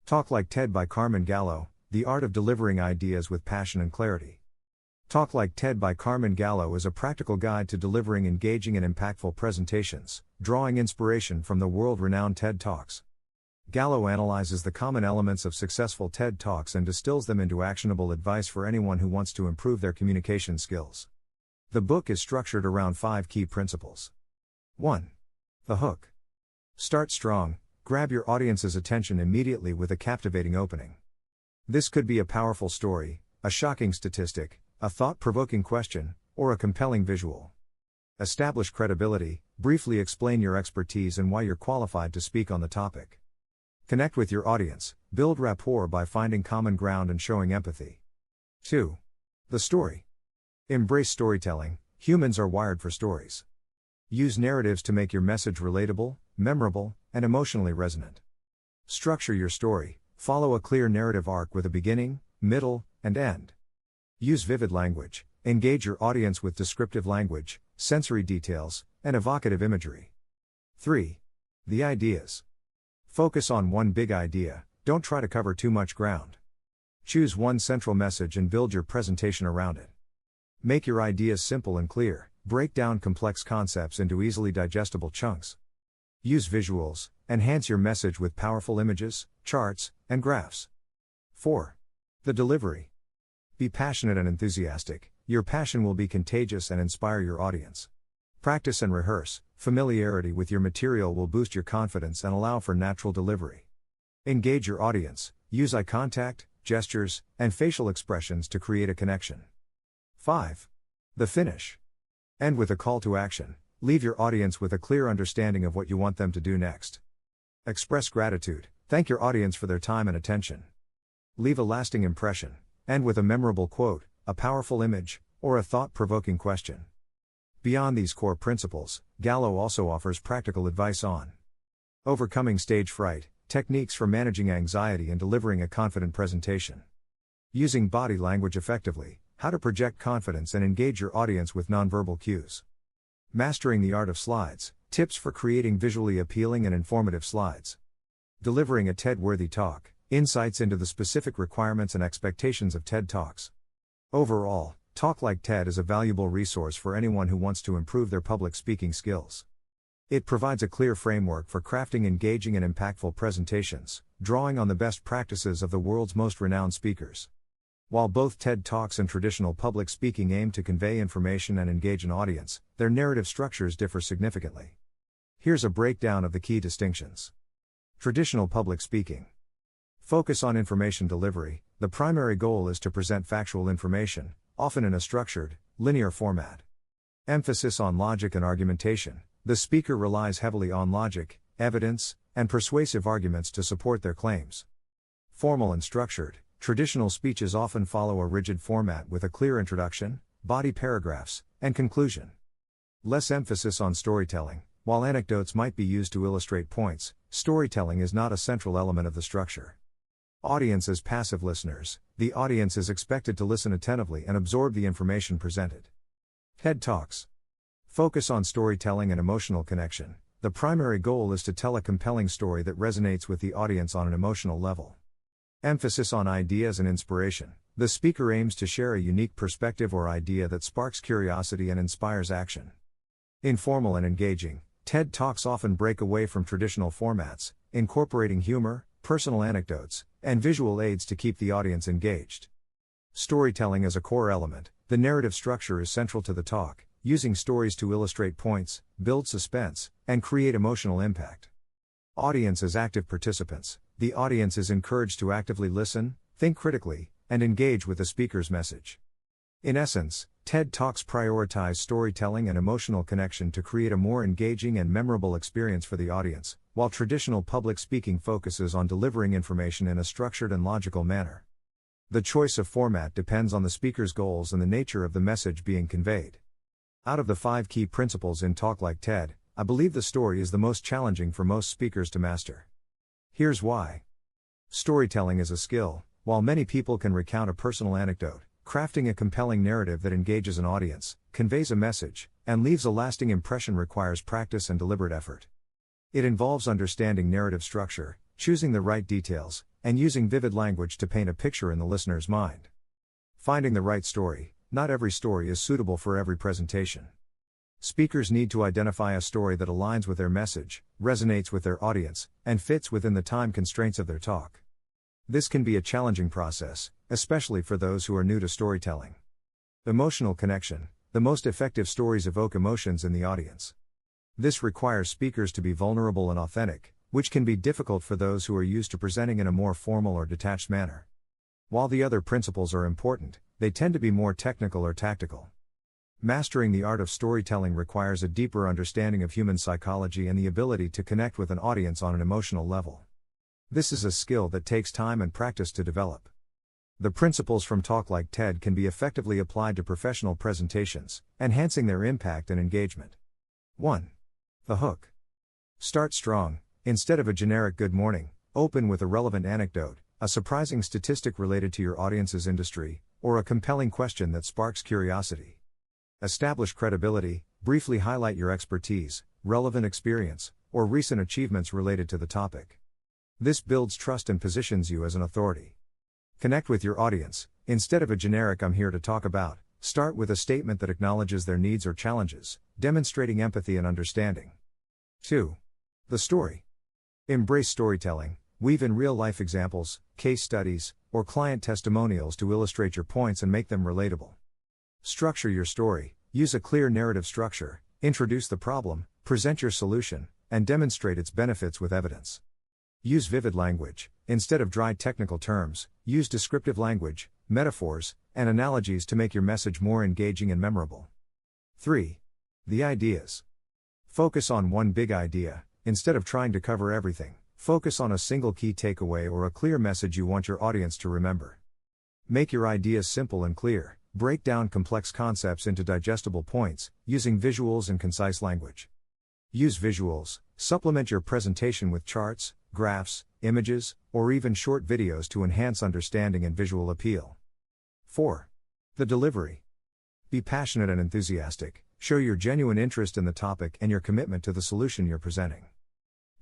Talk Like TED by Carmine Gallo, The Art of Delivering Ideas with Passion and Clarity. Talk Like TED by Carmine Gallo is a practical guide to delivering engaging and impactful presentations, drawing inspiration from the world-renowned TED Talks. Gallo analyzes the common elements of successful TED Talks and distills them into actionable advice for anyone who wants to improve their communication skills. The book is structured around 5 key principles. 1. The hook. Start strong, grab your audience's attention immediately with a captivating opening. This could be a powerful story, a shocking statistic, a thought-provoking question, or a compelling visual. Establish credibility, briefly explain your expertise and why you're qualified to speak on the topic. Connect with your audience, build rapport by finding common ground and showing empathy. 2. The story. Embrace storytelling, humans are wired for stories. Use narratives to make your message relatable, memorable, and emotionally resonant. Structure your story, follow a clear narrative arc with a beginning, middle, and end. Use vivid language, engage your audience with descriptive language, sensory details, and evocative imagery. 3. The ideas. Focus on one big idea, don't try to cover too much ground. Choose one central message and build your presentation around it. Make your ideas simple and clear, break down complex concepts into easily digestible chunks. Use visuals, enhance your message with powerful images, charts, and graphs. 4. The delivery. Be passionate and enthusiastic, your passion will be contagious and inspire your audience. Practice and rehearse, familiarity with your material will boost your confidence and allow for natural delivery. Engage your audience, use eye contact, gestures, and facial expressions to create a connection. 5. The finish. End with a call to action, leave your audience with a clear understanding of what you want them to do next. Express gratitude, thank your audience for their time and attention. Leave a lasting impression, end with a memorable quote, a powerful image, or a thought-provoking question. Beyond these core principles, Gallo also offers practical advice on overcoming stage fright, techniques for managing anxiety and delivering a confident presentation. Using body language effectively, how to project confidence and engage your audience with nonverbal cues. Mastering the art of slides, tips for creating visually appealing and informative slides. Delivering a TED-worthy talk, insights into the specific requirements and expectations of TED Talks. Overall, Talk Like TED is a valuable resource for anyone who wants to improve their public speaking skills. It provides a clear framework for crafting engaging and impactful presentations, drawing on the best practices of the world's most renowned speakers. While both TED Talks and traditional public speaking aim to convey information and engage an audience, their narrative structures differ significantly. Here's a breakdown of the key distinctions. Traditional public speaking. Focus on information delivery. The primary goal is to present factual information, often in a structured, linear format. Emphasis on logic and argumentation. The speaker relies heavily on logic, evidence, and persuasive arguments to support their claims. Formal and structured. Traditional speeches often follow a rigid format with a clear introduction, body paragraphs, and conclusion. Less emphasis on storytelling. While anecdotes might be used to illustrate points, storytelling is not a central element of the structure. Audience as passive listeners. The audience is expected to listen attentively and absorb the information presented. TED Talks. Focus on storytelling and emotional connection. The primary goal is to tell a compelling story that resonates with the audience on an emotional level. Emphasis on ideas and inspiration. The speaker aims to share a unique perspective or idea that sparks curiosity and inspires action. Informal and engaging. TED Talks often break away from traditional formats, incorporating humor, personal anecdotes, and visual aids to keep the audience engaged. Storytelling as a core element. The narrative structure is central to the talk, using stories to illustrate points, build suspense, and create emotional impact. Audience as active participants. The audience is encouraged to actively listen, think critically, and engage with the speaker's message. In essence, TED Talks prioritize storytelling and emotional connection to create a more engaging and memorable experience for the audience, while traditional public speaking focuses on delivering information in a structured and logical manner. The choice of format depends on the speaker's goals and the nature of the message being conveyed. Out of the 5 key principles in Talk Like TED, I believe the story is the most challenging for most speakers to master. Here's why. Storytelling is a skill. While many people can recount a personal anecdote, crafting a compelling narrative that engages an audience, conveys a message, and leaves a lasting impression requires practice and deliberate effort. It involves understanding narrative structure, choosing the right details, and using vivid language to paint a picture in the listener's mind. Finding the right story. Not every story is suitable for every presentation. Speakers need to identify a story that aligns with their message, resonates with their audience, and fits within the time constraints of their talk. This can be a challenging process, especially for those who are new to storytelling. Emotional connection. The most effective stories evoke emotions in the audience. This requires speakers to be vulnerable and authentic, which can be difficult for those who are used to presenting in a more formal or detached manner. While the other principles are important, they tend to be more technical or tactical. Mastering the art of storytelling requires a deeper understanding of human psychology and the ability to connect with an audience on an emotional level. This is a skill that takes time and practice to develop. The principles from Talk Like TED can be effectively applied to professional presentations, enhancing their impact and engagement. 1. The hook. Start strong. Instead of a generic good morning, open with a relevant anecdote, a surprising statistic related to your audience's industry, or a compelling question that sparks curiosity. Establish credibility. Briefly highlight your expertise, relevant experience, or recent achievements related to the topic. This builds trust and positions you as an authority. Connect with your audience. Instead of a generic "I'm here to talk about," start with a statement that acknowledges their needs or challenges, demonstrating empathy and understanding. 2. The story. Embrace storytelling. Weave in real-life examples, case studies, or client testimonials to illustrate your points and make them relatable. Structure your story. Use a clear narrative structure, introduce the problem, present your solution, and demonstrate its benefits with evidence. Use vivid language. Instead of dry technical terms, use descriptive language, metaphors, and analogies to make your message more engaging and memorable. 3. The ideas. Focus on one big idea. Instead of trying to cover everything, focus on a single key takeaway or a clear message you want your audience to remember. Make your ideas simple and clear. Break down complex concepts into digestible points, using visuals and concise language. Use visuals. Supplement your presentation with charts, graphs, images, or even short videos to enhance understanding and visual appeal. 4. The delivery. Be passionate and enthusiastic. Show your genuine interest in the topic and your commitment to the solution you're presenting.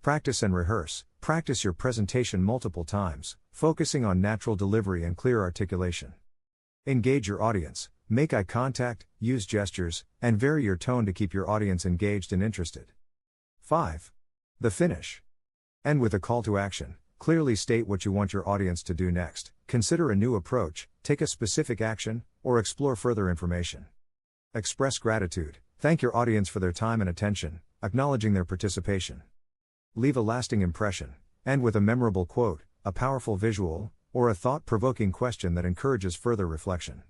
Practice and rehearse. Practice your presentation multiple times, focusing on natural delivery and clear articulation. Engage your audience. Make eye contact, use gestures, and vary your tone to keep your audience engaged and interested. 5. The finish. End with a call to action. Clearly state what you want your audience to do next, consider a new approach, take a specific action, or explore further information. Express gratitude. Thank your audience for their time and attention, acknowledging their participation. Leave a lasting impression. End with a memorable quote, a powerful visual, or a thought-provoking question that encourages further reflection.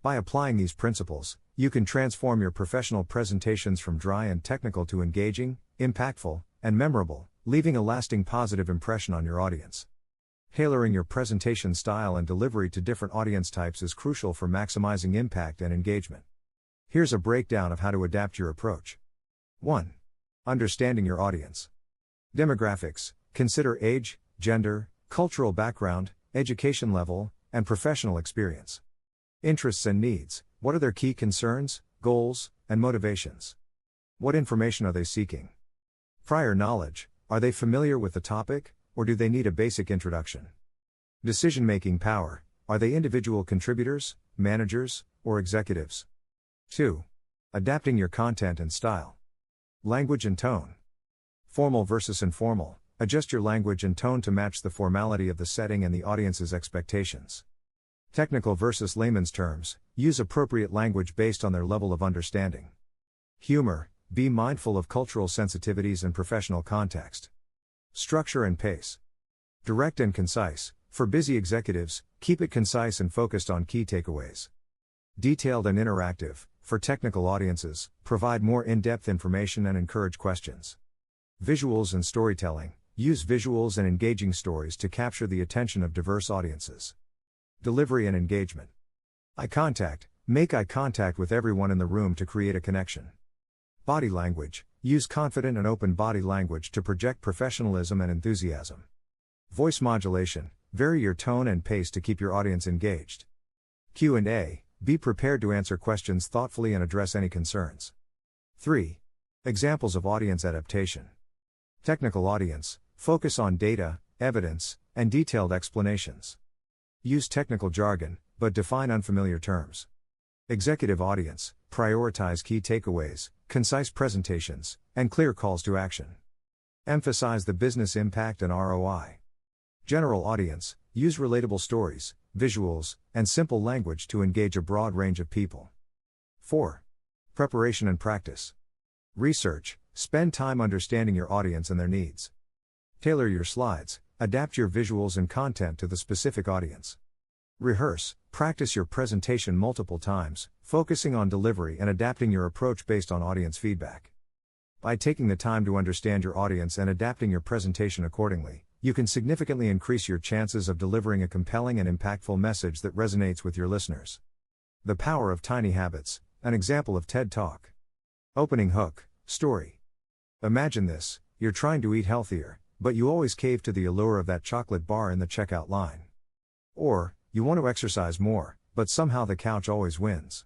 By applying these principles, you can transform your professional presentations from dry and technical to engaging, impactful, and memorable, leaving a lasting positive impression on your audience. Tailoring your presentation style and delivery to different audience types is crucial for maximizing impact and engagement. Here's a breakdown of how to adapt your approach. 1. Understanding your audience. Demographics. Consider age, gender, cultural background, education level, and professional experience. Interests and needs. What are their key concerns, goals, and motivations? What information are they seeking? Prior knowledge. Are they familiar with the topic, or do they need a basic introduction? Decision-making power. Are they individual contributors, managers, or executives? 2. Adapting your content and style. Language and tone. Formal versus informal. Adjust your language and tone to match the formality of the setting and the audience's expectations. Technical versus layman's terms. Use appropriate language based on their level of understanding. Humor. Be mindful of cultural sensitivities and professional context. Structure and pace. Direct and concise. For busy executives, keep it concise and focused on key takeaways. Detailed and interactive. For technical audiences, provide more in-depth information and encourage questions. Visuals and storytelling. Use visuals and engaging stories to capture the attention of diverse audiences. Delivery and engagement. Eye contact. Make eye contact with everyone in the room to create a connection. Body language. Use confident and open body language to project professionalism and enthusiasm. Voice modulation. Vary your tone and pace to keep your audience engaged. Q&A. Be prepared to answer questions thoughtfully and address any concerns. 3. Examples of audience adaptation. Technical audience. Focus on data, evidence, and detailed explanations. Use technical jargon, but define unfamiliar terms. Executive audience, prioritize key takeaways, concise presentations, and clear calls to action. Emphasize the business impact and ROI. General audience, use relatable stories, visuals, and simple language to engage a broad range of people. 4. Preparation and practice. Research, spend time understanding your audience and their needs. Tailor your slides, adapt your visuals and content to the specific audience. Rehearse, practice your presentation multiple times, focusing on delivery and adapting your approach based on audience feedback. By taking the time to understand your audience and adapting your presentation accordingly, you can significantly increase your chances of delivering a compelling and impactful message that resonates with your listeners. The power of tiny habits, an example of TED Talk. Opening hook, story. Imagine this: you're trying to eat healthier, but you always cave to the allure of that chocolate bar in the checkout line. Or, you want to exercise more, but somehow the couch always wins.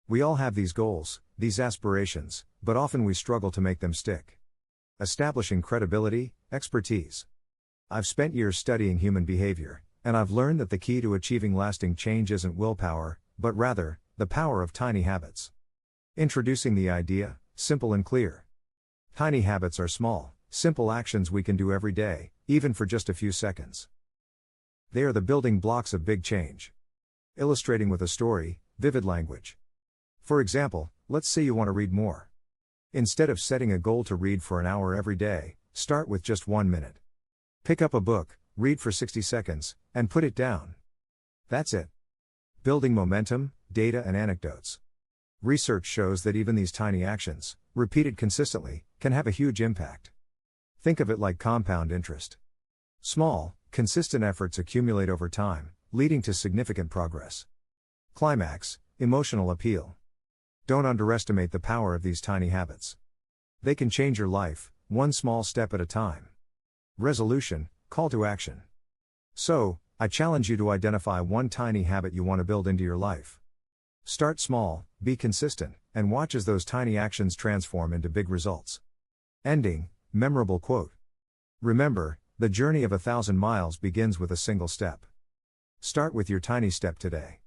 We all have these goals, these aspirations, but often we struggle to make them stick. Establishing credibility, expertise. I've spent years studying human behavior, and I've learned that the key to achieving lasting change isn't willpower, but rather, the power of tiny habits. Introducing the idea, simple and clear. Tiny habits are small, simple actions we can do every day, even for just a few seconds. They are the building blocks of big change. Illustrating with a story, vivid language. For example, let's say you want to read more. Instead of setting a goal to read for an hour every day, start with just 1 minute. Pick up a book, read for 60 seconds, and put it down. That's it. Building momentum, data and anecdotes. Research shows that even these tiny actions, repeated consistently, can have a huge impact. Think of it like compound interest. Small, consistent efforts accumulate over time, leading to significant progress. Climax, emotional appeal. Don't underestimate the power of these tiny habits. They can change your life, one small step at a time. Resolution, call to action. So, I challenge you to identify one tiny habit you want to build into your life. Start small, be consistent, and watch as those tiny actions transform into big results. Ending, memorable quote. Remember, the journey of 1,000 miles begins with a single step. Start with your tiny step today.